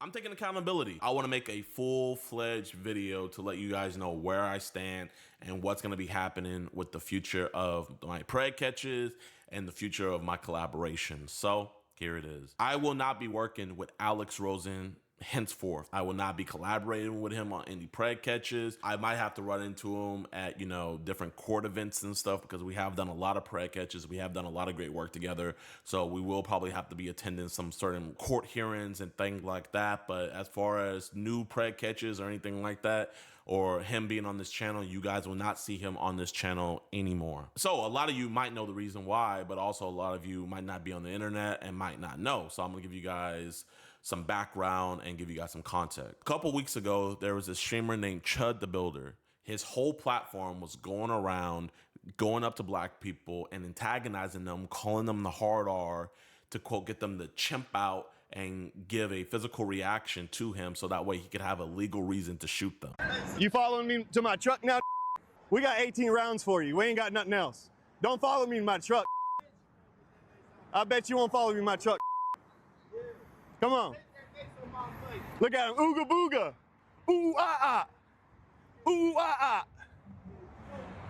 I'm taking accountability. I want to make a full-fledged video to let you guys know where I stand and what's going to be happening with the future of my preg catches and the future of my collaborations. So here it is. I will not be working with Alex Rosen henceforth. I will not be collaborating with him on any preg catches. I might have to run into him at, different court events and stuff, because we have done a lot of preg catches. We have done a lot of great work together. So we will probably have to be attending some certain court hearings and things like that. But as far as new preg catches or anything like that, or him being on this channel, you guys will not see him on this channel anymore. So a lot of you might know the reason why, but also a lot of you might not be on the internet and might not know. So I'm gonna give you guys some background and give you guys some context. A couple weeks ago, there was a streamer named Chud the Builder. His whole platform was going around, going up to black people and antagonizing them, calling them the hard R, to quote, get them to chimp out and give a physical reaction to him so that way he could have a legal reason to shoot them. You following me to my truck now? We got 18 rounds for you. We ain't got nothing else. Don't follow me to my truck. I bet you won't follow me to my truck. Come on. Look at him. Ooga booga. Ooh ah ah. Ooh ah ah.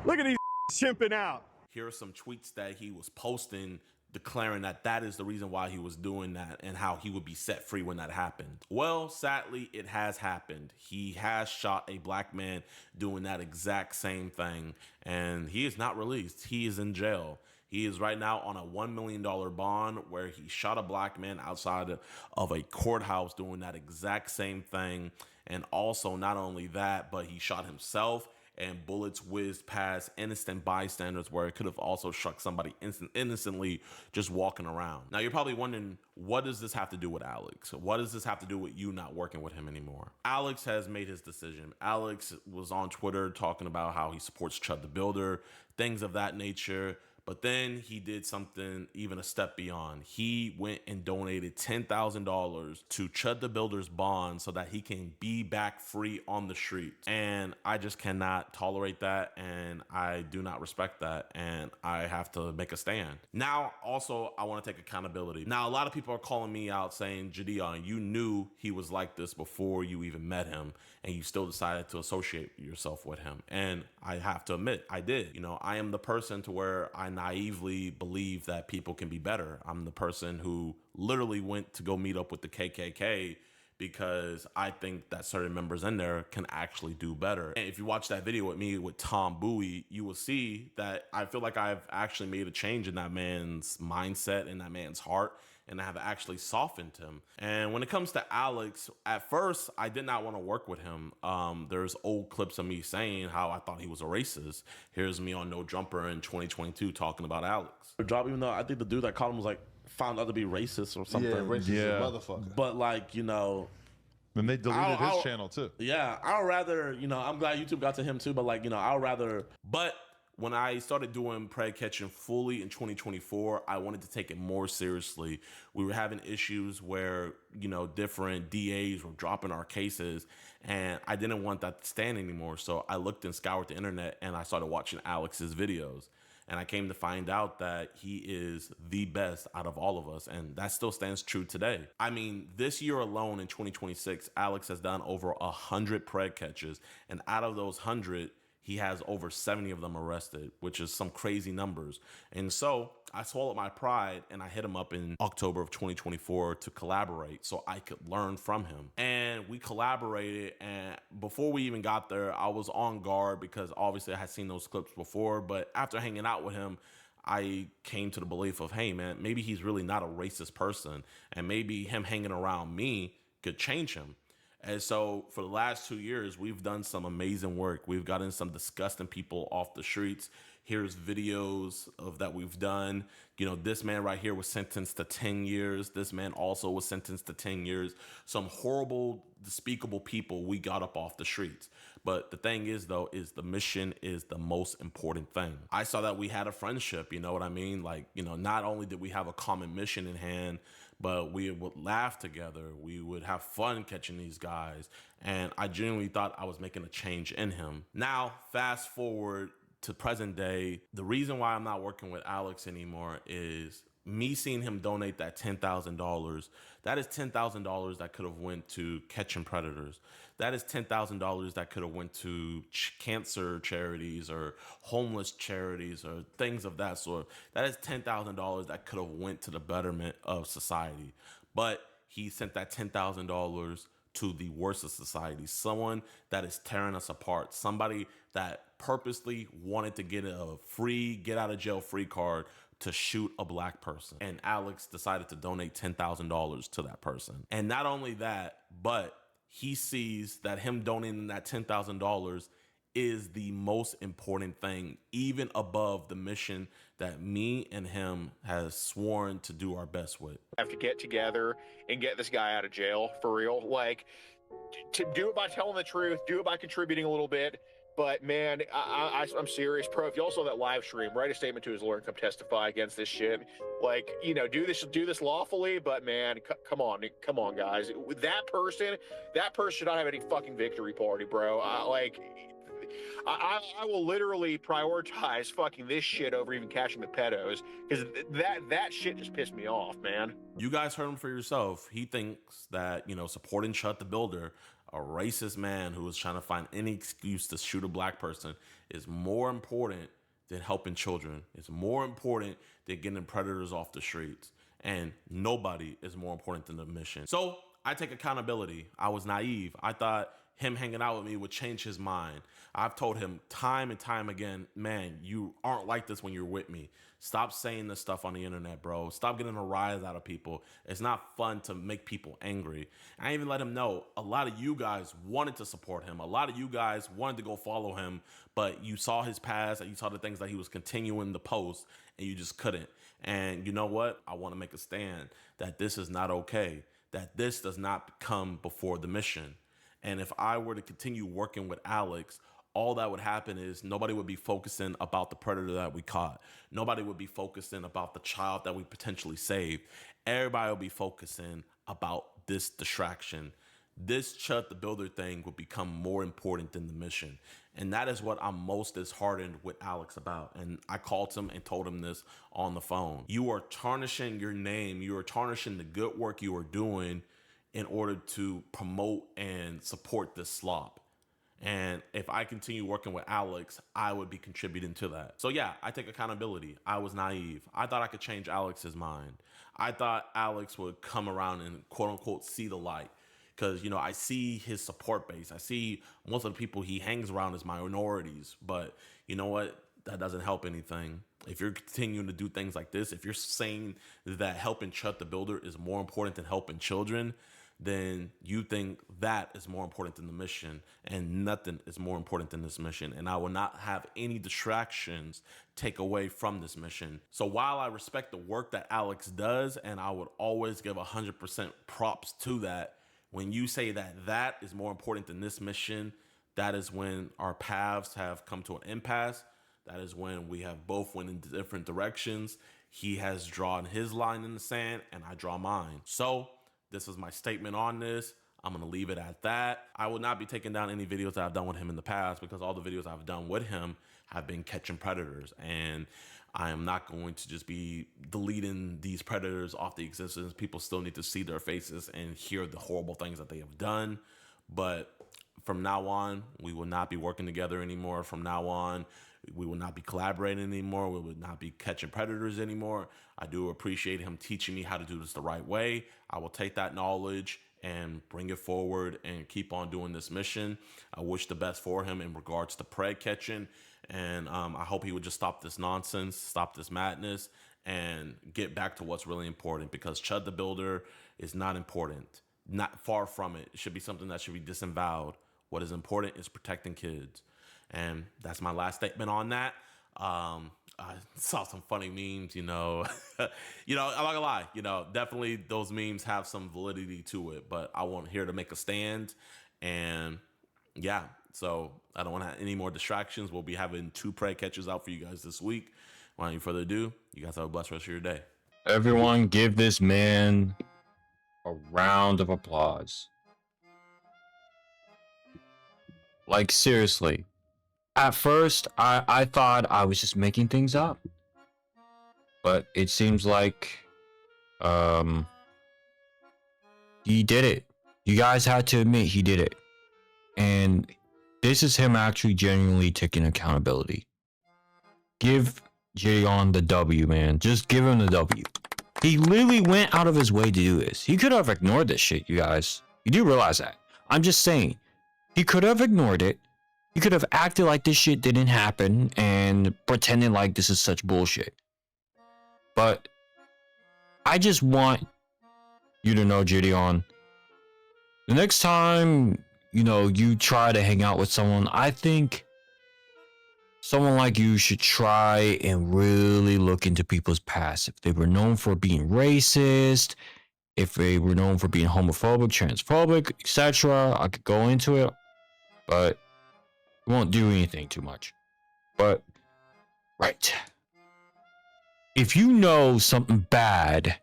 Look at these chimping out. Here are some tweets that he was posting declaring that that is the reason why he was doing that and how he would be set free when that happened. Well, sadly, it has happened. He has shot a black man doing that exact same thing, and he is not released. He is in jail. He is right now on a $1 million bond where he shot a black man outside of a courthouse doing that exact same thing. And also, not only that, but he shot himself, and bullets whizzed past innocent bystanders where it could have also struck somebody innocently just walking around. Now, you're probably wondering, what does this have to do with Alex? What does this have to do with you not working with him anymore? Alex has made his decision. Alex was on Twitter talking about how he supports Chud the Builder, things of that nature. But then he did something even a step beyond. He went and donated $10,000 to Chud the Builder's bond so that he can be back free on the streets. And I just cannot tolerate that, and I do not respect that, and I have to make a stand. Now, also, I want to take accountability. Now, a lot of people are calling me out saying, Jidion, you knew he was like this before you even met him, and you still decided to associate yourself with him. And I have to admit, I did. I am the person to where I naively believe that people can be better. I'm the person who literally went to go meet up with the KKK because I think that certain members in there can actually do better. And if you watch that video with me with Tom Bowie, you will see that I feel like I've actually made a change in that man's mindset and that man's heart, and I have actually softened him. And when it comes to Alex, at first, I did not want to work with him. There's old clips of me saying how I thought he was a racist. Here's me on No Jumper in 2022 talking about Alex. Drop, even though I think the dude that called him was like, found out to be racist or something. Yeah, racist as a motherfucker. But like, then they deleted his channel too. Yeah, I'd rather, I'm glad YouTube got to him too, but like, I'd rather, but when I started doing preg catching fully in 2024, I wanted to take it more seriously. We were having issues where, different DAs were dropping our cases, and I didn't want that to stand anymore. So I looked and scoured the internet, and I started watching Alex's videos. And I came to find out that he is the best out of all of us. And that still stands true today. I mean, this year alone in 2026, Alex has done over 100 preg catches. And out of those 100, he has over 70 of them arrested, which is some crazy numbers. And so I swallowed my pride and I hit him up in October of 2024 to collaborate so I could learn from him. And we collaborated, and before we even got there, I was on guard because obviously I had seen those clips before, but after hanging out with him, I came to the belief of, hey man, maybe he's really not a racist person, and maybe him hanging around me could change him. And so for the last 2 years, we've done some amazing work. We've gotten some disgusting people off the streets. Here's videos of that we've done. This man right here was sentenced to 10 years. This man also was sentenced to 10 years. Some horrible, despicable people we got up off the streets. But the thing is, though, is the mission is the most important thing. I saw that we had a friendship, you know what I mean? Like, not only did we have a common mission in hand, but we would laugh together. We would have fun catching these guys. And I genuinely thought I was making a change in him. Now, fast forward to present day, the reason why I'm not working with Alex anymore is me seeing him donate that $10,000, that is $10,000 that could have went to catching predators. That is $10,000 that could have went to cancer charities or homeless charities or things of that sort. That is $10,000 that could have went to the betterment of society. But he sent that $10,000 to the worst of society, someone that is tearing us apart, somebody that purposely wanted to get a free get out of jail free card to shoot a black person. And Alex decided to donate $10,000 to that person. And not only that, but he sees that him donating that $10,000 is the most important thing, even above the mission that me and him has sworn to do our best with. Have to get together and get this guy out of jail for real. Like, to do it by telling the truth, do it by contributing a little bit. But man, I'm serious, bro. If y'all saw that live stream, write a statement to his lawyer and come testify against this shit. Like, you know, do this lawfully. But man, come on, guys. That person should not have any fucking victory party, bro. I will literally prioritize fucking this shit over even catching the pedos, because that shit just pissed me off, man. You guys heard him for yourself. He thinks that, you know, supporting Chud the Builder, a racist man who is trying to find any excuse to shoot a black person, is more important than helping children. It's more important than getting predators off the streets. And nobody is more important than the mission. So I take accountability. I was naive. I thought him hanging out with me would change his mind. I've told him time and time again, man, you aren't like this when you're with me. Stop saying this stuff on the internet, bro. Stop getting a rise out of people. It's not fun to make people angry. I even let him know a lot of you guys wanted to support him. A lot of you guys wanted to go follow him, but you saw his past and you saw the things that he was continuing to post and you just couldn't. And you know what? I want to make a stand that this is not okay, that this does not come before the mission. And if I were to continue working with Alex, all that would happen is nobody would be focusing about the predator that we caught. Nobody would be focusing about the child that we potentially saved. Everybody will be focusing about this distraction. This Chud the Builder thing would become more important than the mission. And that is what I'm most disheartened with Alex about. And I called him and told him this on the phone. You are tarnishing your name. You are tarnishing the good work you are doing in order to promote and support this slop. And if I continue working with Alex, I would be contributing to that. So yeah, I take accountability. I was naive. I thought I could change Alex's mind. I thought Alex would come around and quote unquote see the light. Because, you know, I see his support base. I see most of the people he hangs around as minorities. But you know what? That doesn't help anything. If you're continuing to do things like this, if you're saying that helping Chud the Builder is more important than helping children, then you think that is more important than the mission, and nothing is more important than this mission. And I will not have any distractions take away from this mission. So while I respect the work that Alex does, and I would always give 100% props to that, when you say that that is more important than this mission, that is when our paths have come to an impasse. That is when we have both went in different directions. He has drawn his line in the sand and I draw mine. So this is my statement on this. I'm going to leave it at that. I will not be taking down any videos that I've done with him in the past, because all the videos I've done with him have been catching predators. And I am not going to just be deleting these predators off the existence. People still need to see their faces and hear the horrible things that they have done. But from now on, we will not be working together anymore. From now on, we will not be collaborating anymore. We will not be catching predators anymore. I do appreciate him teaching me how to do this the right way. I will take that knowledge and bring it forward and keep on doing this mission. I wish the best for him in regards to prey catching. And I hope he would just stop this nonsense, stop this madness, and get back to what's really important, because Chud the Builder is not important. Not far from it. It should be something that should be disavowed. What is important is protecting kids. And that's my last statement on that. I saw some funny memes, you know. I'm not gonna lie, definitely those memes have some validity to it, but I want here to make a stand. And yeah, so I don't want to have any more distractions. We'll be having 2 prey catches out for you guys this week. Without any further ado, you guys have a blessed rest of your day. Everyone give this man a round of applause. Like, seriously. At first, I thought I was just making things up. but it seems like he did it. You guys had to admit he did it. And this is him actually genuinely taking accountability. Give Jidion the W, man. Just give him the W. He literally went out of his way to do this. He could have ignored this shit, you guys. You do realize that. I'm just saying. He could have ignored it. He could have acted like this shit didn't happen and pretended like this is such bullshit. But I just want you to know, Jidion, the next time, you know, you try to hang out with someone, I think someone like you should try and really look into people's past. If they were known for being racist, if they were known for being homophobic, transphobic, etc., I could go into it, but it won't do anything too much. But, right. If you know something bad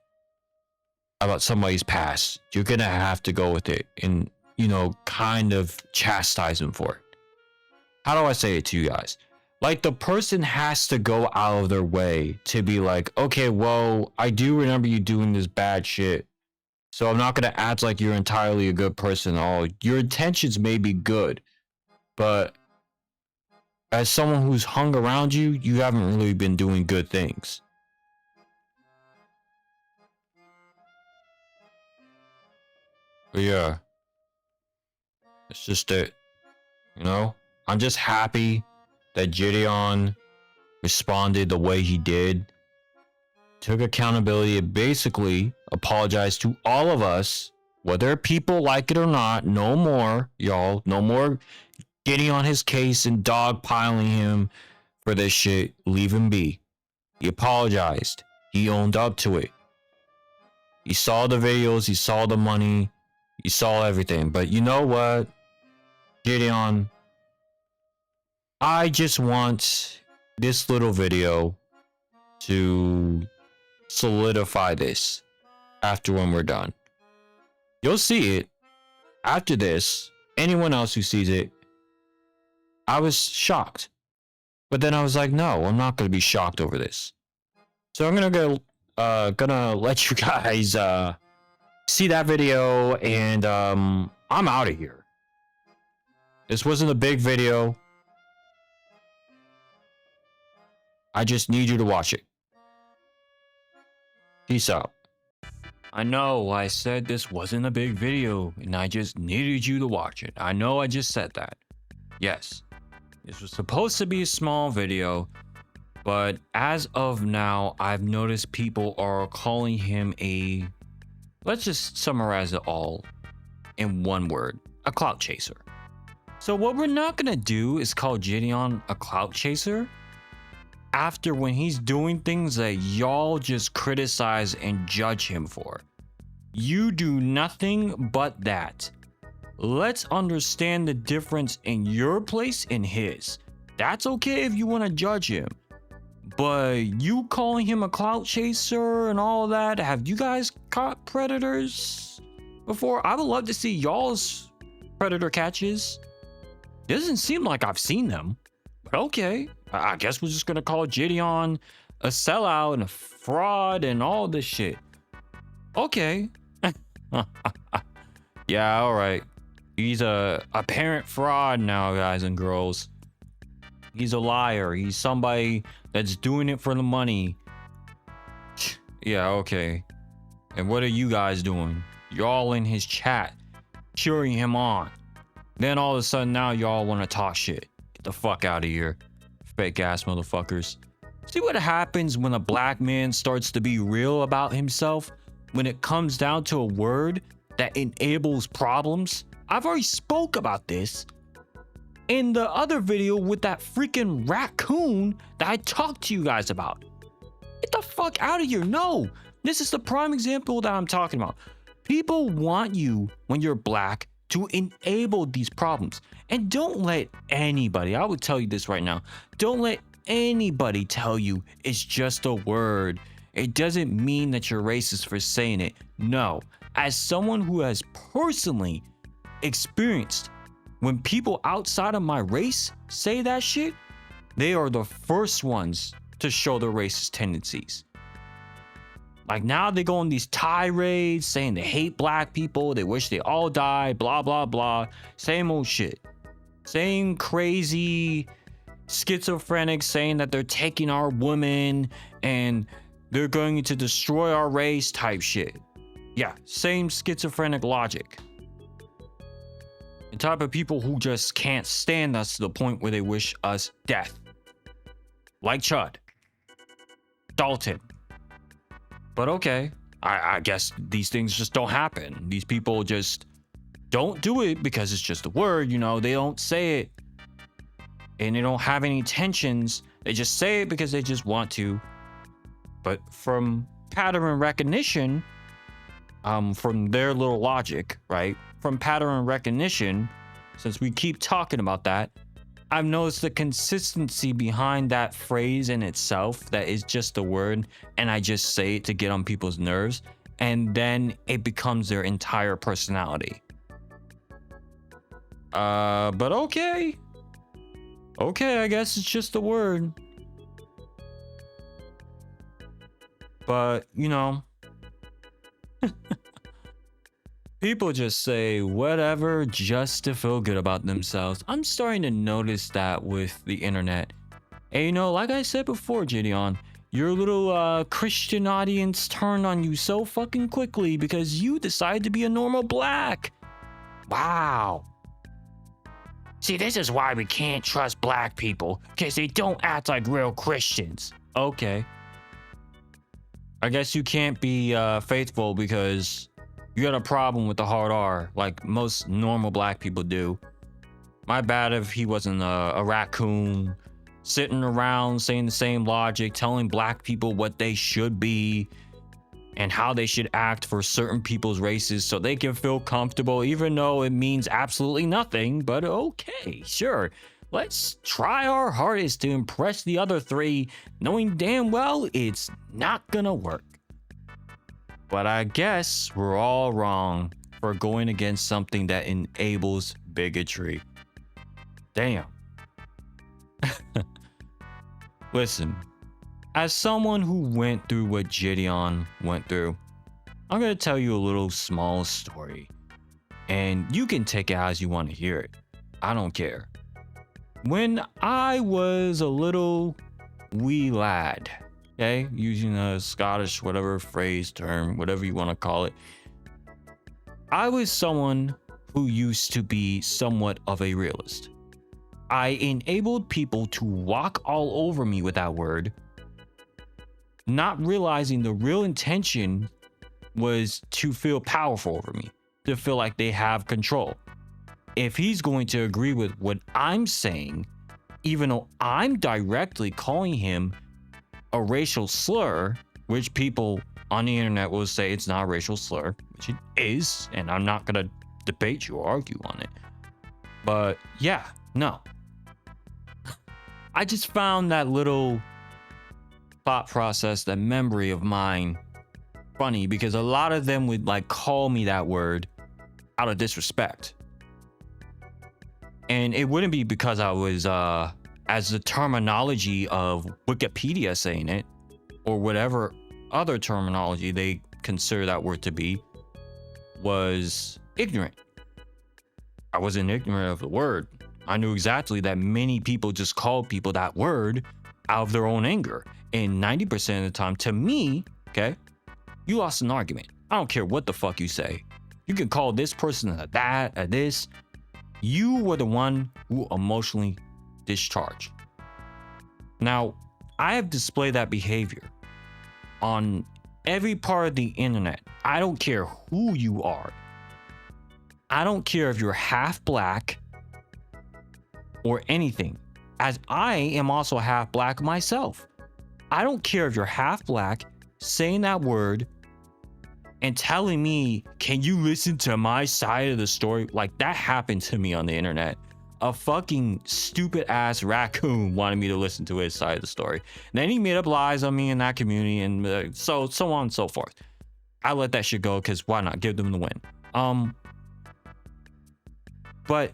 about somebody's past, you're gonna have to go with it and, you know, kind of chastise them for it. How do I say it to you guys? Like, the person has to go out of their way to be like, okay, well, I do remember you doing this bad shit, so I'm not gonna act like you're entirely a good person at all. Your intentions may be good, but as someone who's hung around you, you haven't really been doing good things. But yeah, it's just it, you know? I'm just happy that Jidion responded the way he did, took accountability, and basically apologized to all of us, whether people like it or not. No more, y'all. No more getting on his case and dogpiling him for this shit. Leave him be. He apologized. He owned up to it. He saw the videos. He saw the money. He saw everything. But you know what, Jidion? I just want this little video to solidify this after when we're done. You'll see it after this. Anyone else who sees it, I was shocked. But then I was like, no, I'm not going to be shocked over this. So I'm gonna let you guys see that video, and I'm out of here. This wasn't a big video. I just need you to watch it. Peace out. I know I said this wasn't a big video, and I just needed you to watch it. I know I just said that. Yes, this was supposed to be a small video, but as of now, I've noticed people are calling him a... Let's just summarize it all in one word. A clout chaser. So what we're not gonna do is call Jidion a clout chaser after when he's doing things that y'all just criticize and judge him for. You do nothing but that. Let's understand the difference in your place and his. That's okay if you want to judge him. But you calling him a clout chaser and all that, have you guys caught predators before? I would love to see y'all's predator catches. Doesn't seem like I've seen them. But okay, I guess we're just gonna call Jidion a sellout and a fraud and all this shit. Okay. Yeah, alright. He's a apparent fraud now, guys and girls. He's a liar. He's somebody that's doing it for the money. Yeah, okay. And what are you guys doing? Y'all in his chat, cheering him on. Then all of a sudden now y'all want to talk shit. Get the fuck out of here, fake ass motherfuckers. See what happens when a black man starts to be real about himself? When it comes down to a word that enables problems? I've already spoke about this in the other video with that freaking raccoon that I talked to you guys about. Get the fuck out of here. No, this is the prime example that I'm talking about. People want you, when you're black, to enable these problems. And don't let anybody, I would tell you this right now, don't let anybody tell you it's just a word. It doesn't mean that you're racist for saying it. No, as someone who has personally experienced when people outside of my race say that shit, they are the first ones to show their racist tendencies. Like now they go on these tirades saying they hate black people, they wish they all died, blah, blah, blah. Same old shit. Same crazy schizophrenic saying that they're taking our women and they're going to destroy our race type shit. Yeah, same schizophrenic logic. The type of people who just can't stand us to the point where they wish us death. Like Chud. Dalton. But okay, I guess these things just don't happen. These people just don't do it because it's just a word, you know, they don't say it and they don't have any intentions. They just say it because they just want to. But from pattern recognition, from their little logic, right? From pattern recognition, since we keep talking about that, I've noticed the consistency behind that phrase in itself, that is just a word, and I just say it to get on people's nerves, and then it becomes their entire personality. But okay. Okay, I guess it's just a word. But, you know, people just say whatever just to feel good about themselves. I'm starting to notice that with the internet. And you know, like I said before, Jidion, your little Christian audience turned on you so fucking quickly because you decided to be a normal black. Wow. See, this is why we can't trust black people, because they don't act like real Christians. Okay. I guess you can't be faithful because you got a problem with the hard R, like most normal black people do. My bad if he wasn't a raccoon sitting around saying the same logic, telling black people what they should be and how they should act for certain people's races so they can feel comfortable, even though it means absolutely nothing. But okay, sure. Let's try our hardest to impress the other three, knowing damn well it's not gonna work. But I guess we're all wrong for going against something that enables bigotry. Damn. Listen, as someone who went through what Jidion went through, I'm gonna tell you a little small story. And you can take it as you want to hear it. I don't care. When I was a little wee lad, okay, using a Scottish whatever phrase, term, whatever you want to call it, I was someone who used to be somewhat of a realist. I enabled people to walk all over me with that word, not realizing the real intention was to feel powerful over me, to feel like they have control. If he's going to agree with what I'm saying, even though I'm directly calling him a racial slur, which people on the internet will say it's not a racial slur, which it is, and I'm not gonna debate you or argue on it. But yeah, no. I just found that little thought process, that memory of mine, funny, because a lot of them would like call me that word out of disrespect. And it wouldn't be because I was as the terminology of Wikipedia saying it, or whatever other terminology they consider that word to be, was ignorant. I wasn't ignorant of the word. I knew exactly that many people just called people that word out of their own anger. And 90% of the time, to me, okay, you lost an argument. I don't care what the fuck you say. You can call this person a that, a this. You were the one who emotionally discharged. Now, I have displayed that behavior on every part of the internet. I don't care who you are. I don't care if you're half black or anything, as I am also half black myself. I don't care if you're half black, saying that word and telling me, can you listen to my side of the story? Like, that happened to me on the internet. A fucking stupid ass raccoon wanted me to listen to his side of the story. And then he made up lies on me in that community, and so on and so forth. I let that shit go because why not? Give them the win. But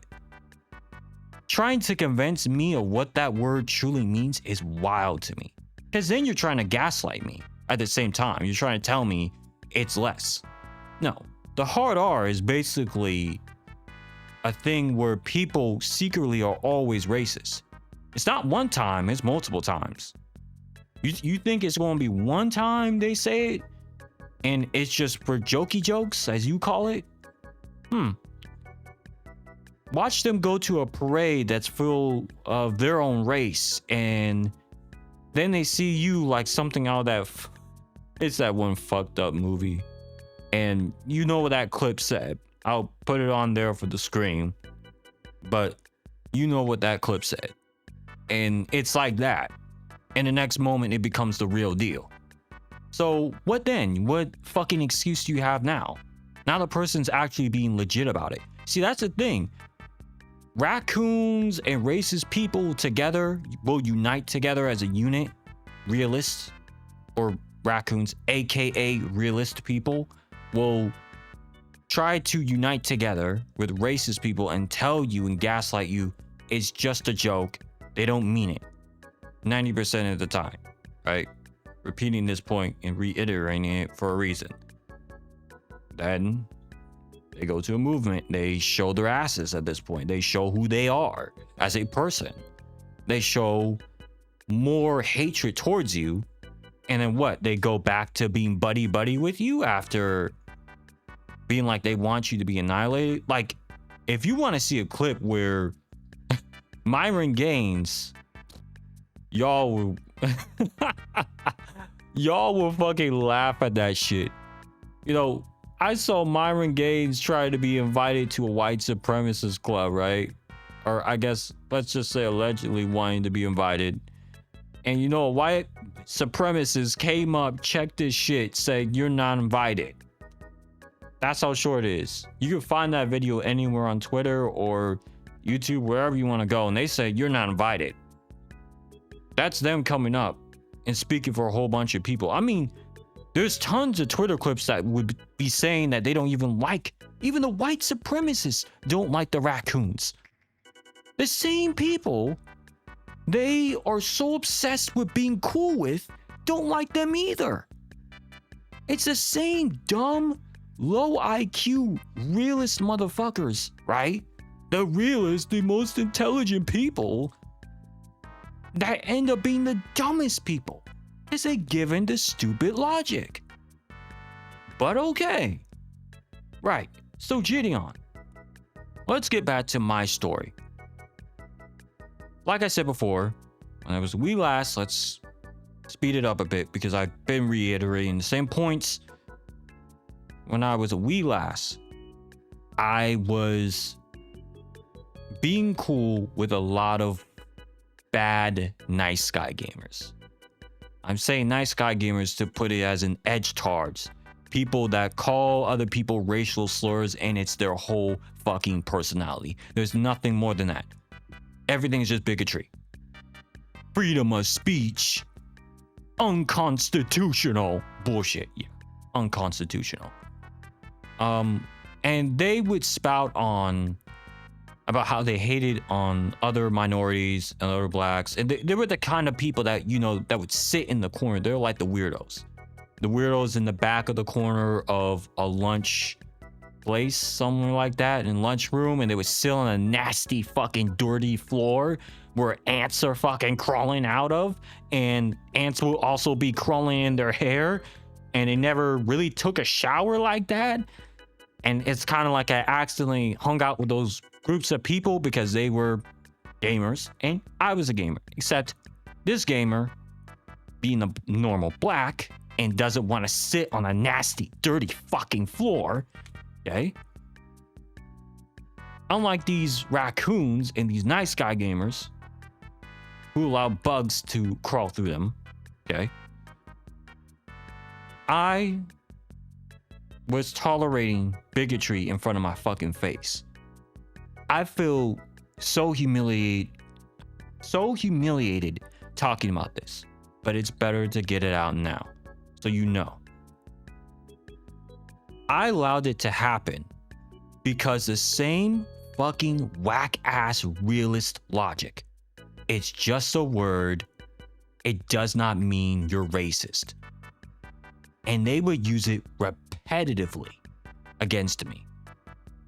trying to convince me of what that word truly means is wild to me. Because then you're trying to gaslight me. at the same time. You're trying to tell me it's less. No, the hard R is basically a thing where people secretly are always racist. It's not one time, it's multiple times. You think it's going to be one time they say it and it's just for jokey jokes, as you call it? Watch them go to a parade that's full of their own race, and then they see you like something out of that. It's that one fucked up movie. And you know what that clip said. I'll put it on there for the screen. But you know what that clip said. And it's like that. And the next moment, it becomes the real deal. So what then? What fucking excuse do you have now? Now the person's actually being legit about it. See, that's the thing. Raccoons and racist people together will unite together as a unit. Realists or raccoons, aka realist people, will try to unite together with racist people and tell you and gaslight you it's just a joke. They don't mean it. 90% of the time, right? Repeating this point and reiterating it for a reason. Then they go to a movement. They show their asses at this point. They show who they are as a person. They show more hatred towards you. And then what? They go back to being buddy-buddy with you after being like they want you to be annihilated. Like, if you want to see a clip where Myron Gaines, y'all will y'all will fucking laugh at that shit. You know, I saw Myron Gaines try to be invited to a white supremacist club, right? Or I guess, let's just say allegedly wanting to be invited. And you know, a white supremacist came up, checked his shit, said, "You're not invited." That's how short it is. You can find that video anywhere on Twitter or YouTube, wherever you want to go. And they say, "You're not invited." That's them coming up and speaking for a whole bunch of people. I mean, there's tons of Twitter clips that would be saying that they don't even the white supremacists don't like the raccoons. The same people they are so obsessed with being cool with don't like them either. It's the same dumb, low IQ, realist motherfuckers, right? The realest, the most intelligent people that end up being the dumbest people. Is a given to stupid logic. But okay. Right. So Jidion. Let's get back to my story. Like I said before, when I was a wee lass, let's speed it up a bit because I've been reiterating the same points. When I was a wee lass, I was being cool with a lot of bad nice guy gamers. I'm saying nice guy gamers to put it as an edgetards. People that call other people racial slurs and it's their whole fucking personality. There's nothing more than that. Everything is just bigotry. Freedom of speech. Unconstitutional. Bullshit. Yeah. Unconstitutional. And they would spout on about how they hated on other minorities and other blacks. And they were the kind of people that, you know, that would sit in the corner. They're like the weirdos. The weirdos in the back of the corner of a lunch place, somewhere like that, in lunchroom. And they would sit on a nasty fucking dirty floor where ants are fucking crawling out of. And ants will also be crawling in their hair. And they never really took a shower like that. And it's kind of like I accidentally hung out with those groups of people because they were gamers and I was a gamer. Except this gamer, being a normal black and doesn't want to sit on a nasty, dirty fucking floor, okay? Unlike these raccoons and these nice guy gamers who allow bugs to crawl through them, okay? I was tolerating bigotry in front of my fucking face. I feel so humiliated talking about this, but it's better to get it out now, so you know. I allowed it to happen because the same fucking whack-ass realist logic. It's just a word. It does not mean you're racist. and they would use it repetitively against me,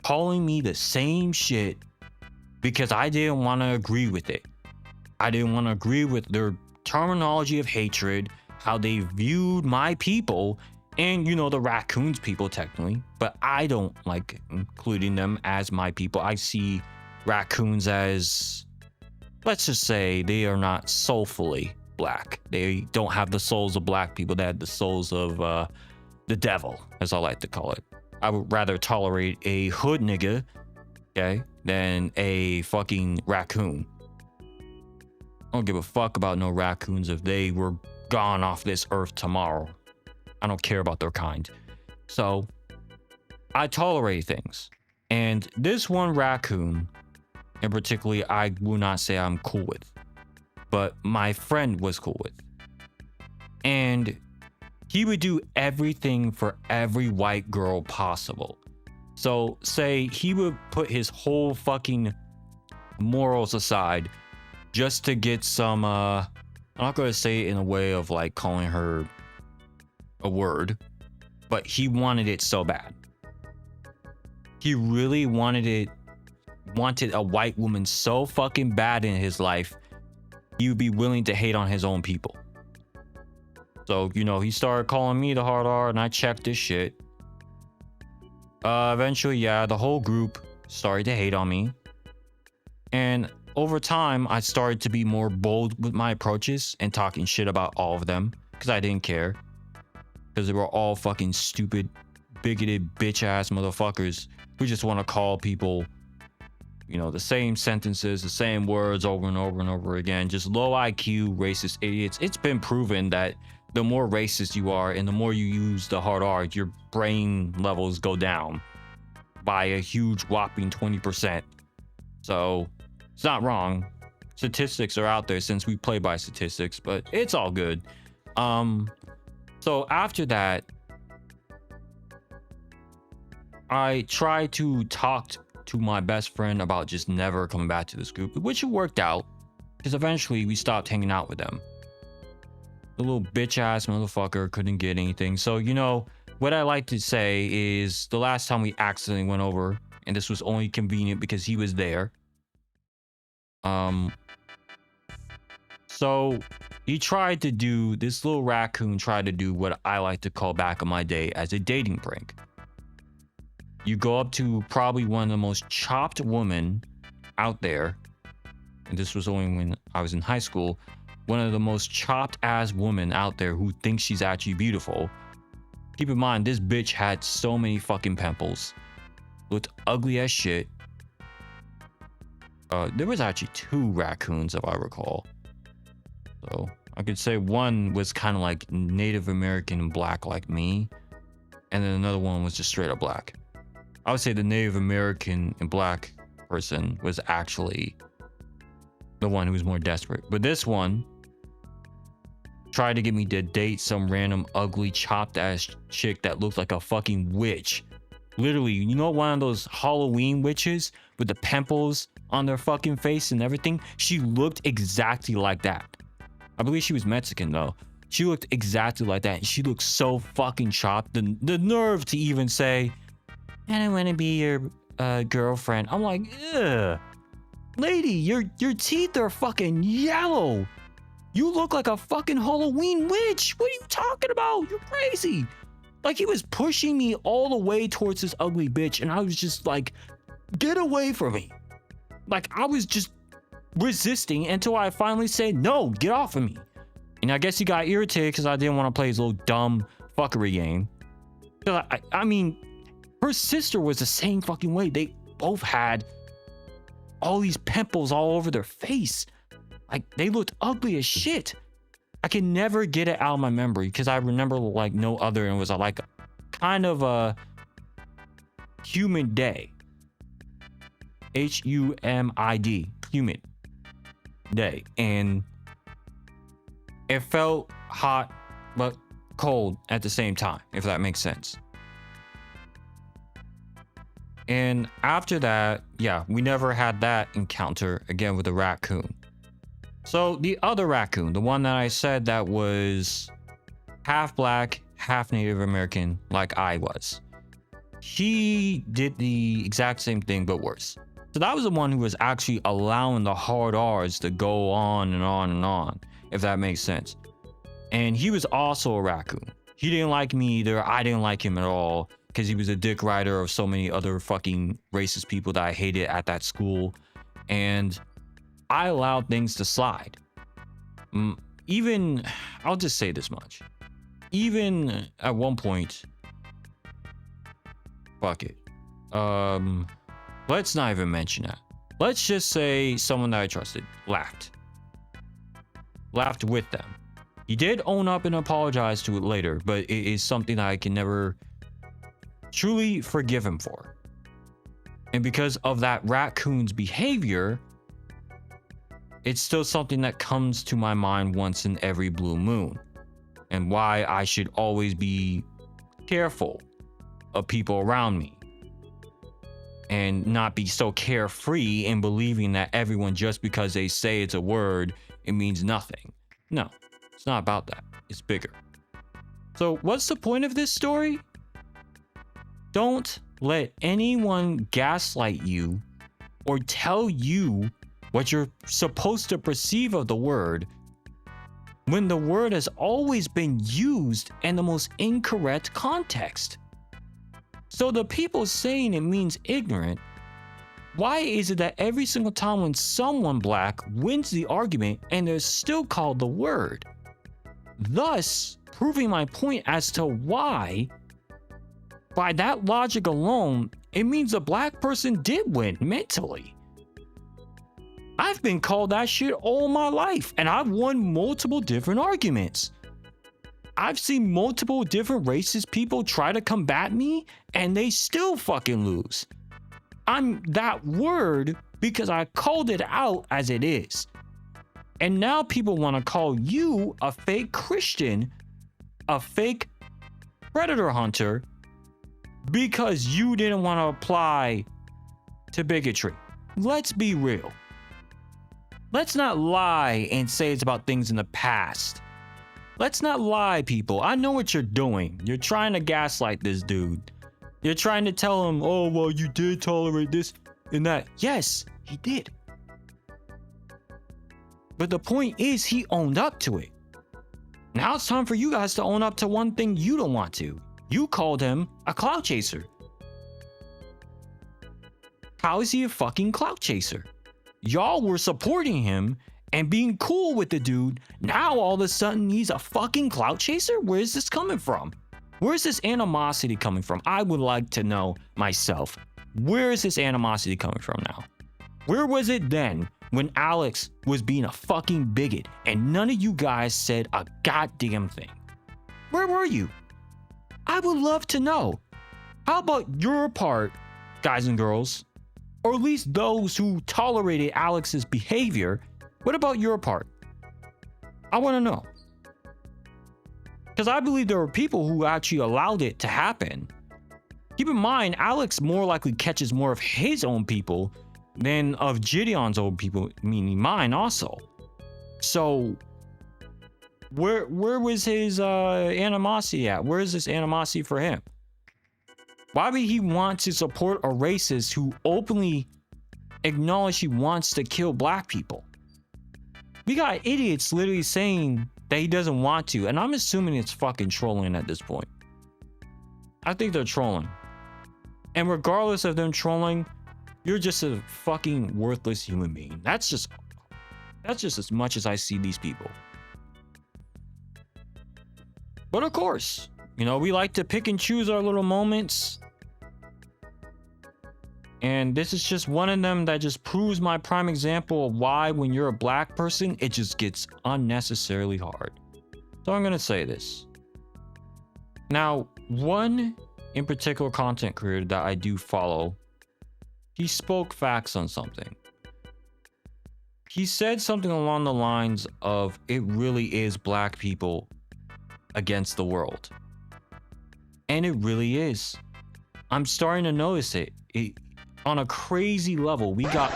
calling me the same shit because I didn't want to agree with it. I didn't want to agree with their terminology of hatred, how they viewed my people, and the raccoons people technically, but I don't like including them as my people. I see raccoons as, let's just say, they are not soulfully black. They don't have the souls of black people. They have the souls of the devil, as I like to call it. I would rather tolerate a hood nigga, okay, than a fucking raccoon. I don't give a fuck about no raccoons if they were gone off this earth tomorrow. I don't care about their kind. So I tolerate things. And this one raccoon, in particular, I will not say I'm cool with, but my friend was cool with. And he would do everything for every white girl possible. So say he would put his whole fucking morals aside just to get some, I'm not going to say it in a way of like calling her a word, but he wanted it so bad. He really wanted a white woman so fucking bad in his life, he would be willing to hate on his own people. So, he started calling me the hard R, and I checked this shit. Eventually, the whole group started to hate on me. And over time, I started to be more bold with my approaches and talking shit about all of them, because I didn't care. Because they were all fucking stupid, bigoted, bitch-ass motherfuckers who just want to call people, the same sentences, the same words over and over and over again. Just low IQ, racist idiots. It's been proven that the more racist you are and the more you use the hard R, your brain levels go down by a huge whopping 20%. So it's not wrong. Statistics are out there since we play by statistics, but it's all good. So after that, I tried to talk to my best friend about just never coming back to this group, which worked out because eventually we stopped hanging out with them. The little bitch ass motherfucker couldn't get anything. So, what I like to say is the last time we accidentally went over, and this was only convenient because he was there. So this little raccoon tried to do what I like to call back in my day as a dating prank. You go up to probably one of the most chopped women out there, and this was only when I was in high school, one of the most chopped ass women out there who thinks she's actually beautiful. Keep in mind, this bitch had so many fucking pimples, looked ugly as shit. There was actually 2 raccoons, if I recall. So I could say one was kind of like Native American and black like me, and then another one was just straight up black. I would say the Native American and black person was actually the one who was more desperate. But this one tried to get me to date some random ugly chopped ass chick that looked like a fucking witch. Literally, one of those Halloween witches with the pimples on their fucking face and everything? She looked exactly like that. I believe she was Mexican though. She looked exactly like that. And she looked so fucking chopped. The nerve to even say, I don't want to be your girlfriend. I'm like, ugh. Lady, your teeth are fucking yellow. You look like a fucking Halloween witch. What are you talking about? You're crazy. Like, he was pushing me all the way towards this ugly bitch, and I was just like, get away from me. Like, I was just resisting until I finally said, no, get off of me. And I guess he got irritated because I didn't want to play his little dumb fuckery game. I mean, her sister was the same fucking way. They both had all these pimples all over their face. Like, they looked ugly as shit. I can never get it out of my memory because I remember like no other, and it was like kind of a humid day. HUMID, humid day. And it felt hot but cold at the same time, if that makes sense. And after that, yeah, we never had that encounter again with a raccoon. So the other raccoon, the one that I said that was half black, half Native American like I was. She did the exact same thing, but worse. So that was the one who was actually allowing the hard R's to go on and on and on, if that makes sense. And he was also a raccoon. He didn't like me either. I didn't like him at all because he was a dick rider of so many other fucking racist people that I hated at that school. And I allowed things to slide. Even, I'll just say this much. Even at one point, fuck it. Let's not even mention that. Let's just say someone that I trusted laughed with them. He did own up and apologize to it later, but it is something that I can never truly forgive him for. And because of that raccoon's behavior, it's still something that comes to my mind once in every blue moon. And why I should always be careful of people around me. And not be so carefree in believing that everyone, just because they say it's a word, it means nothing. No, it's not about that. It's bigger. So what's the point of this story? Don't let anyone gaslight you or tell you what you're supposed to perceive of the word when the word has always been used in the most incorrect context. So the people saying it means ignorant, why is it that every single time when someone black wins the argument and they're still called the word? Thus, proving my point as to why, by that logic alone, it means a black person did win mentally. I've been called that shit all my life, and I've won multiple different arguments. I've seen multiple different racist people try to combat me, and they still fucking lose. I'm that word because I called it out as it is. And now people want to call you a fake Christian, a fake predator hunter, because you didn't want to apply to bigotry. Let's be real. Let's not lie and say it's about things in the past. Let's not lie, people. I know what you're doing. You're trying to gaslight this dude. You're trying to tell him, oh, well, you did tolerate this and that. Yes, he did. But the point is, he owned up to it. Now it's time for you guys to own up to one thing you don't want to. You called him a clout chaser. How is he a fucking clout chaser? Y'all were supporting him and being cool with the dude. Now all of a sudden he's a fucking clout chaser? Where is this coming from? Where's this animosity coming from? I would like to know myself. Where is this animosity coming from now? Where was it then when Alex was being a fucking bigot and none of you guys said a goddamn thing? Where were you? I would love to know. How about your part, guys and girls? Or at least those who tolerated Alex's behavior. What about your part? I want to know. Because I believe there were people who actually allowed it to happen. Keep in mind, Alex more likely catches more of his own people than of Jidion's own people, meaning mine also. So, where was his animosity at? Where is this animosity for him? Why would he want to support a racist who openly acknowledged he wants to kill black people? We got idiots literally saying that he doesn't want to, and I'm assuming it's fucking trolling at this point. I think they're trolling. And regardless of them trolling, you're just a fucking worthless human being. That's just as much as I see these people. But of course, you know, we like to pick and choose our little moments. And this is just one of them that just proves my prime example of why when you're a black person, it just gets unnecessarily hard. So I'm going to say this. Now, one in particular content creator that I do follow, he spoke facts on something. He said something along the lines of, it really is black people against the world. And it really is. I'm starting to notice it. On a crazy level. We got...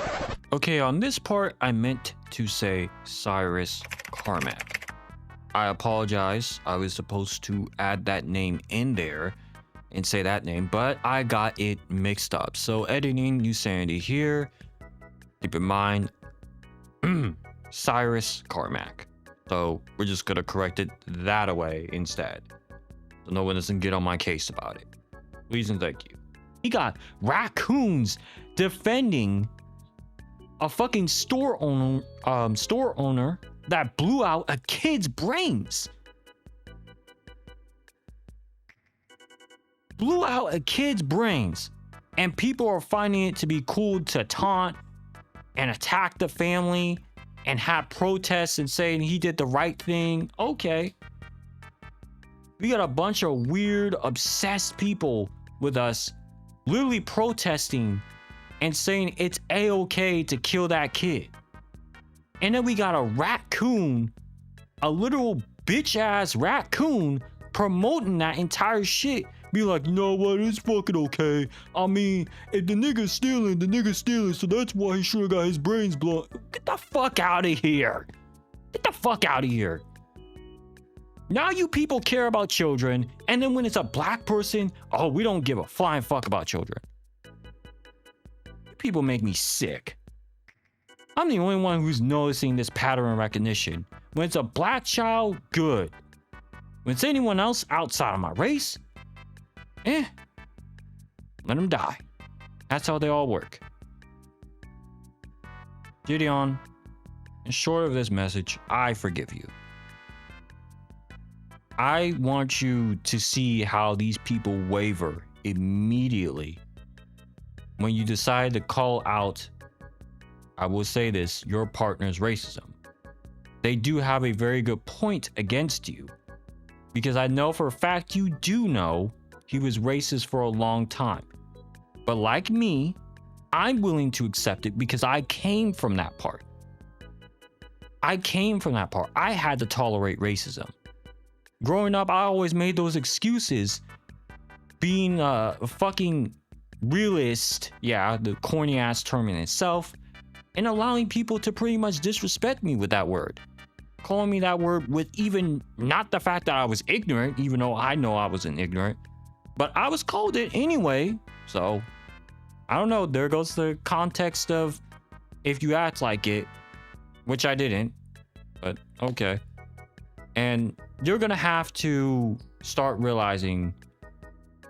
Okay, on this part, I meant to say Cyrus Carmack. I apologize. I was supposed to add that name in there and say that name, but I got it mixed up. So editing Neusxanity here. Keep in mind, Cyrus Carmack. So we're just gonna correct it that away instead. So no one doesn't get on my case about it. Please and thank you. We got raccoons defending a fucking store owner that blew out a kid's brains. Blew out a kid's brains. And people are finding it to be cool to taunt and attack the family and have protests and saying he did the right thing. Okay. We got a bunch of weird, obsessed people with us literally protesting and saying it's a-okay to kill that kid. And then we got a raccoon, a literal bitch-ass raccoon promoting that entire shit. Be like, you know what, it's fucking okay. I mean, if the nigga's stealing, the nigga's stealing, so that's why he should have got his brains blown. Get the fuck out of here. Get the fuck out of here. Now you people care about children, and then when it's a black person, oh, we don't give a flying fuck about children. You people make me sick. I'm the only one who's noticing this pattern recognition. When it's a black child, good. When it's anyone else outside of my race, let them die. That's how they all work. Jidion, in short of this message, I forgive you. I want you to see how these people waver immediately when you decide to call out, I will say this, your partner's racism. They do have a very good point against you, because I know for a fact you do know he was racist for a long time. But like me, I'm willing to accept it because I came from that part. I came from that part. I had to tolerate racism. Growing up, I always made those excuses. Being a fucking realist, yeah, the corny ass term in itself, and allowing people to pretty much disrespect me with that word. Calling me that word with even not the fact that I was ignorant, even though I know I wasn't ignorant, but I was called it anyway. So I don't know. There goes the context of if you act like it, which I didn't, but okay. And you're going to have to start realizing,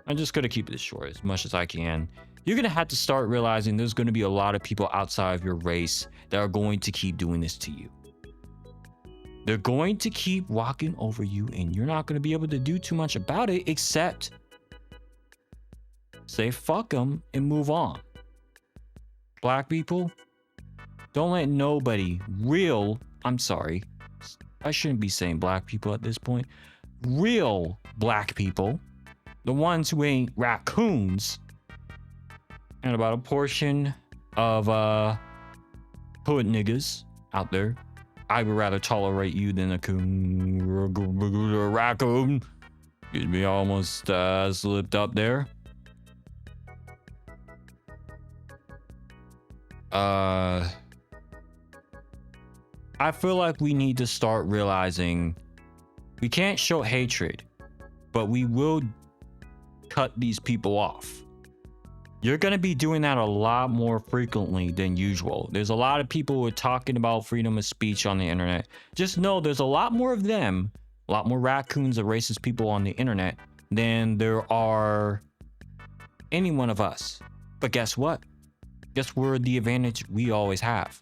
I'm just going to keep this short as much as I can. You're going to have to start realizing there's going to be a lot of people outside of your race that are going to keep doing this to you. They're going to keep walking over you, and you're not going to be able to do too much about it except say fuck them and move on. Black people, don't let nobody I shouldn't be saying black people at this point. Real black people, the ones who ain't raccoons, and about a portion of hood niggas out there. I would rather tolerate you than a raccoon. Excuse me, almost slipped up there. I feel like we need to start realizing we can't show hatred, but we will cut these people off. You're going to be doing that a lot more frequently than usual. There's a lot of people who are talking about freedom of speech on the internet. Just know there's a lot more of them, a lot more raccoons or racist people on the internet than there are any one of us. But guess what? Guess where the advantage we always have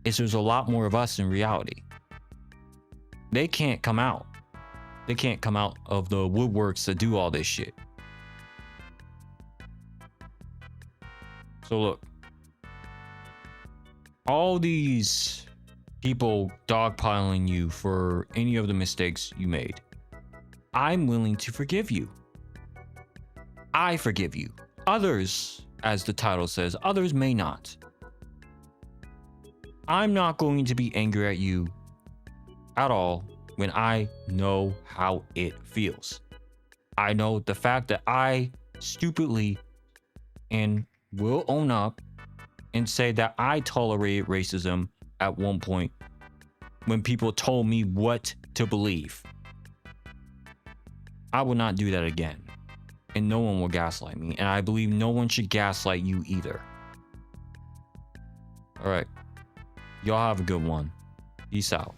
is there's a lot more of us in reality. They can't come out. They can't come out of the woodworks to do all this shit. So look, all these people dogpiling you for any of the mistakes you made, I'm willing to forgive you. I forgive you. Others, as the title says, others may not. I'm not going to be angry at you at all when I know how it feels. I know the fact that I stupidly and will own up and say that I tolerated racism at one point when people told me what to believe. I will not do that again. And no one will gaslight me. And I believe no one should gaslight you either. Alright. Y'all have a good one. Peace out.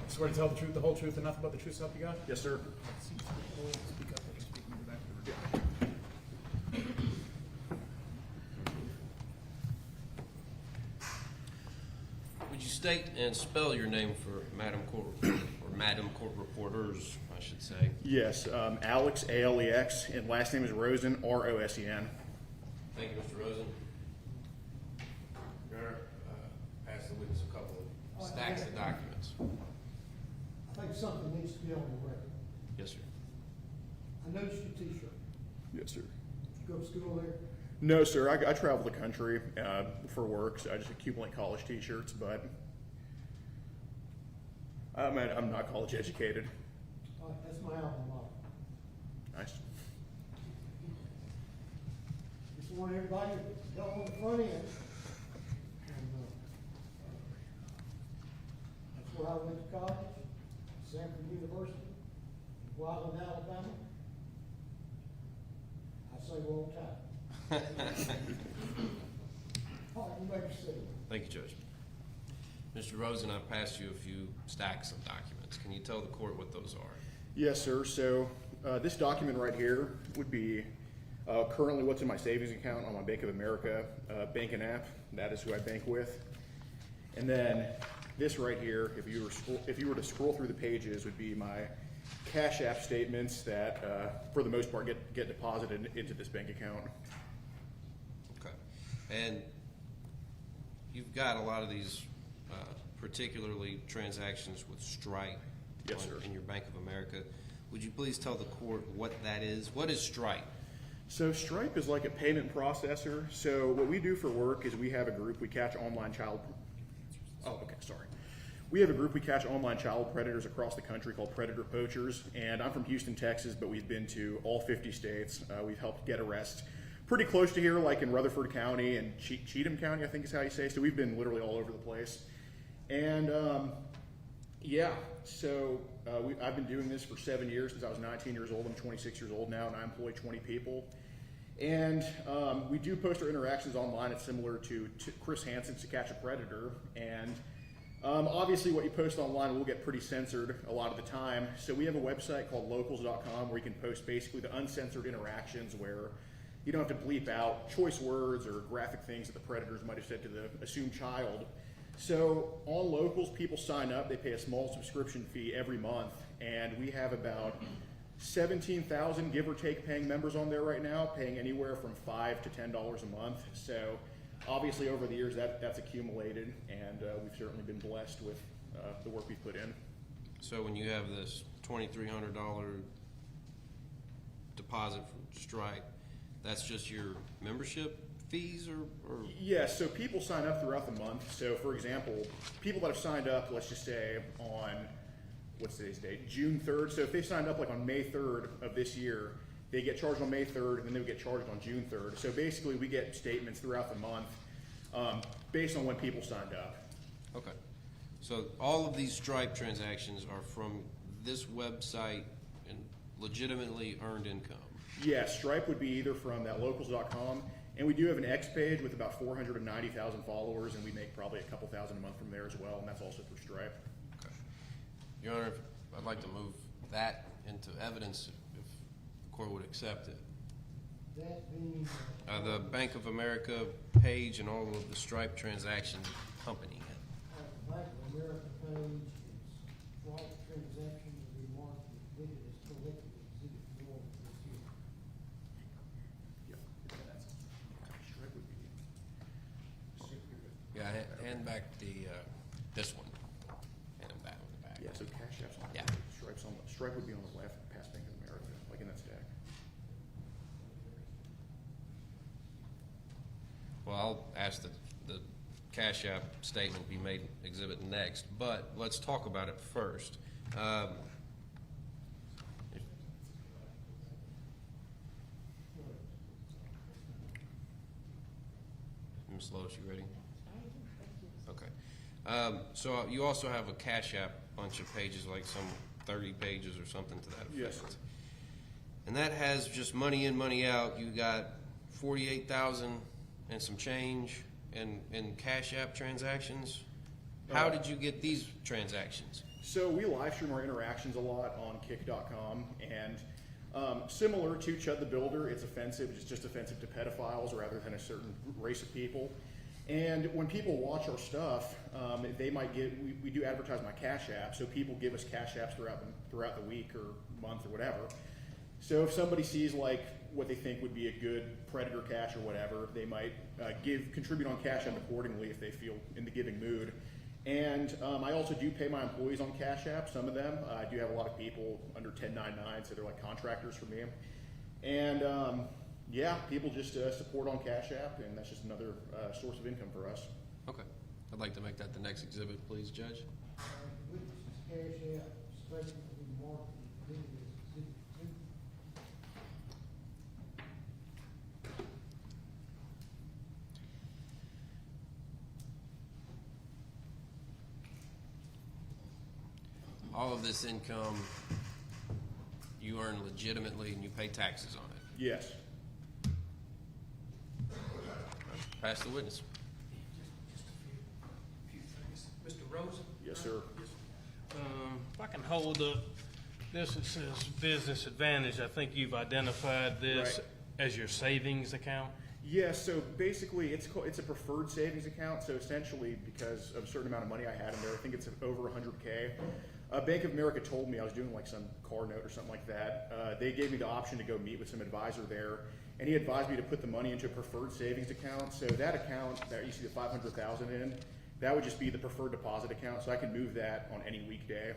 Swear to tell the truth, the whole truth, and nothing but the truth, so help you God? Yes, sir. Speak up, speak in the back. Would you state and spell your name for Madam Court Reporter, or Madam Court Reporters, I should say? Yes, Alex, Alex, and last name is Rosen, Rosen. Thank you, Mr. Rosen. Your Honor, pass the witness a couple of stacks of documents. I think something needs to be on the record. Yes, sir. I noticed your T-shirt. Yes, sir. Did you go to school there? No, sir. I travel the country for work, so I just accumulate college T-shirts. But I'm not college educated. That's my alma mater. Nice. Just want everybody to go on the front end. And, that's where I went to college, Sanford University, Wyland, Alabama. I say roll tide. All right, you may proceed. Thank you, Judge. Mr. Rosen, I passed you a few stacks of documents. Can you tell the court what those are? Yes, sir. So this document right here would be currently what's in my savings account on my Bank of America banking app. That is who I bank with. And then this right here, if you were to scroll through the pages, would be my Cash App statements that, for the most part, get deposited into this bank account. Okay. And you've got a lot of these, particularly transactions with Stripe. Yes, sir. In your Bank of America. Would you please tell the court what that is? What is Stripe? So Stripe is like a payment processor. So what we do for work is we have a group, we catch online child. Oh, okay, sorry. We have a group, we catch online child predators across the country called Predator Poachers. And I'm from Houston, Texas, but we've been to all 50 states. We've helped get arrests pretty close to here, like in Rutherford County and Cheatham County, I think is how you say. So we've been literally all over the place. And yeah, so I've been doing this for 7 years since I was 19 years old. I'm 26 years old now, and I employ 20 people. And we do post our interactions online. It's similar to Chris Hansen's To Catch a Predator. And obviously what you post online will get pretty censored a lot of the time. So we have a website called locals.com where you can post basically the uncensored interactions where you don't have to bleep out choice words or graphic things that the predators might have said to the assumed child. So on Locals, people sign up, they pay a small subscription fee every month, and we have about 17,000 give or take paying members on there right now, paying anywhere from $5 to $10 a month. So obviously over the years that's accumulated, and we've certainly been blessed with the work we've put in. So when you have this $2,300 deposit from Stripe, that's just your membership fees or? Yes, so people sign up throughout the month. So for example, people that have signed up, let's just say on, what's today's date? June 3rd. So if they signed up like on May 3rd of this year, they get charged on May 3rd and then they would get charged on June 3rd. So basically we get statements throughout the month based on when people signed up. Okay. So all of these Stripe transactions are from this website and legitimately earned income? Yes, Stripe would be either from that locals.com, and we do have an X page with about 490,000 followers, and we make probably a couple thousand a month from there as well, and that's also through Stripe. Okay. Your Honor, I'd like to move that into evidence if the court would accept it. That being The Bank of America page and all of the Stripe transactions accompanying it. Bank of America page, it's Stripe transactions will be marked with as collected exhibit 1 this year. Stripe would be. Yeah, hand back the, this one. Hand him that one back. Yeah, so Cash App's on the Yeah. left, Stripe would be on the left, past Bank of America, like in that stack. Well, I'll ask the Cash App statement be made exhibit next, but let's talk about it first. Ms. Lois, you ready? Okay. So you also have a Cash App bunch of pages, like some 30 pages or something to that effect. Yes. And that has just money in, money out. You got 48,000 and some change in Cash App transactions. How did you get these transactions? So we live stream our interactions a lot on kick.com, and similar to Chud the Builder, it's offensive. It's just offensive to pedophiles rather than a certain race of people. And when people watch our stuff, they might get, we do advertise my Cash App, so people give us Cash Apps throughout the week or month or whatever. So if somebody sees like what they think would be a good predator cash or whatever, they might contribute on Cash App accordingly if they feel in the giving mood. And I also do pay my employees on Cash App, some of them. I do have a lot of people under 1099, so they're like contractors for me. And yeah, people just support on Cash App, and that's just another source of income for us. Okay. I'd like to make that the next exhibit, please, Judge. Witnesses Cash App statement will be marked as exhibit 2. All of this income you earn legitimately and you pay taxes on it. Yes. Pass the witness. Just a few things. Mr. Rosen? Yes, sir. If I can hold up this, it says Business Advantage. I think you've identified this Right. as your savings account. Yes, so basically it's a preferred savings account. So essentially, because of a certain amount of money I had in there, I think it's over 100K. Bank of America told me I was doing like some car note or something like that. They gave me the option to go meet with some advisor there, and he advised me to put the money into a preferred savings account. So that account that you see the 500,000 in, that would just be the preferred deposit account. So I can move that on any weekday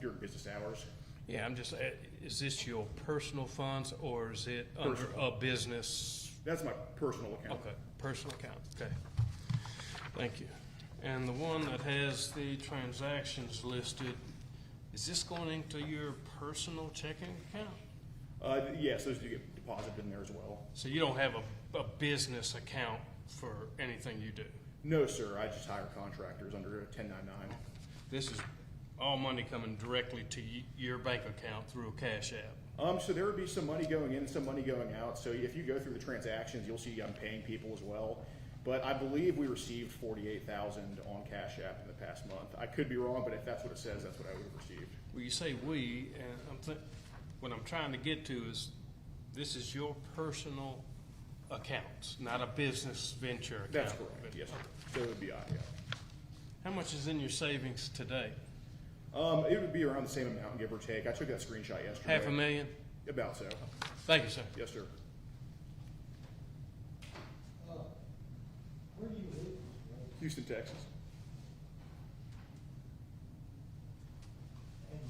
during business hours. Yeah, I'm just, is this your personal funds or is it under a business? That's my personal account. Okay, personal account, okay. Thank you. And the one that has the transactions listed, is this going into your personal checking account? Yes, those do get deposited in there as well. So you don't have a business account for anything you do? No, sir. I just hire contractors under a 1099. This is all money coming directly to your bank account through a Cash App? So there would be some money going in and some money going out. So if you go through the transactions, you'll see I'm paying people as well. But I believe we received 48,000 on Cash App in the past month. I could be wrong, but if that's what it says, that's what I would have received. Well, you say we, and what I'm trying to get to is, this is your personal accounts, not a business venture account. That's correct. Yes, sir. So it would be yeah. How much is in your savings today? It would be around the same amount, give or take. I took that screenshot yesterday. $500,000? About so. Thank you, sir. Yes, sir. Where do you live? Houston, Texas. And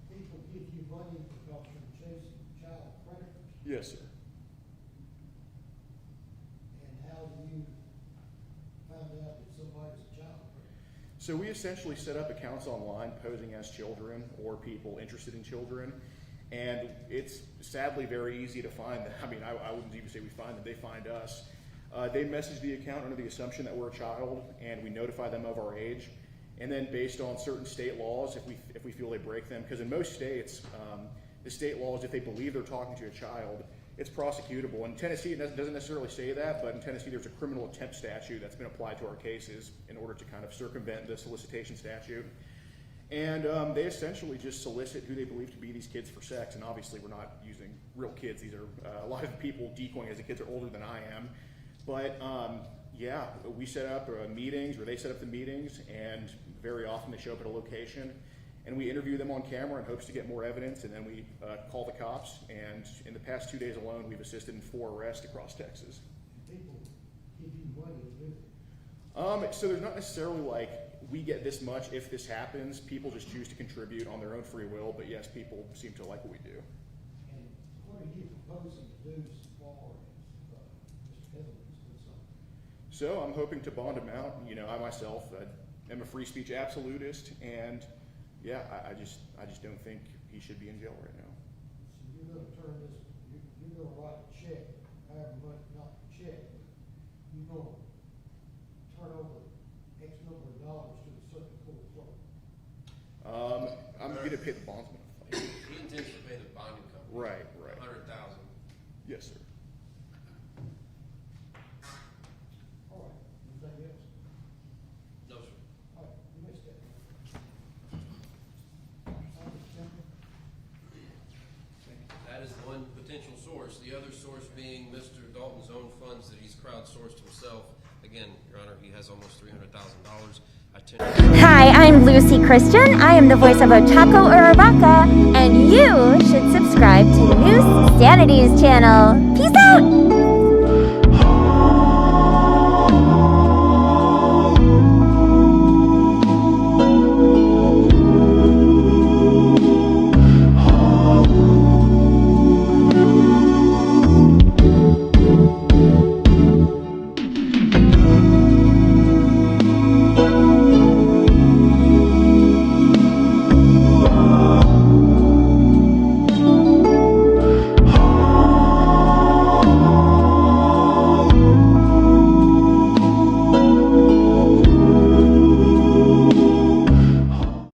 people give you money because you're chasing child predators? Yes, sir. And how do you find out if somebody's a child predator? So we essentially set up accounts online posing as children or people interested in children. And it's sadly very easy to find them. I mean, I wouldn't even say we find them, they find us. They message the account under the assumption that we're a child, and we notify them of our age. And then based on certain state laws, if we feel they break them, because in most states, the state laws, if they believe they're talking to a child, it's prosecutable. In Tennessee, it doesn't necessarily say that, but in Tennessee, there's a criminal attempt statute that's been applied to our cases in order to kind of circumvent the solicitation statute. And they essentially just solicit who they believe to be these kids for sex. And obviously, we're not using real kids. These are a lot of people decoying as the kids are older than I am. But yeah, we set up meetings, or they set up the meetings, and very often they show up at a location, and we interview them on camera in hopes to get more evidence, and then we call the cops. And in the past 2 days alone, we've assisted in 4 arrests across Texas. People give you money to do it. So there's not necessarily like, we get this much if this happens. People just choose to contribute on their own free will, but yes, people seem to like what we do. And what are you proposing to do as far as Mr. Evans with something? So I'm hoping to bond him out. You know, I myself am a free speech absolutist, and yeah, I just don't think he should be in jail right now. So you're gonna turn this, you're gonna write a check, however much, not a check, you're gonna turn over X number of dollars to the circuit court clerk. I'm gonna pay the bondsman. He intends to pay the bonding company. Right. $100,000. Yes, sir. All right, anything else? No, sir. All right, you missed that. That is one potential source. The other source being Mr. Dalton's own funds that he's crowdsourced himself. Again, Your Honor, he has almost $300,000. Hi, I'm Lucy Christian. I am the voice of Ochako Uraraka, and you should subscribe to Neusxanity's channel. Peace out!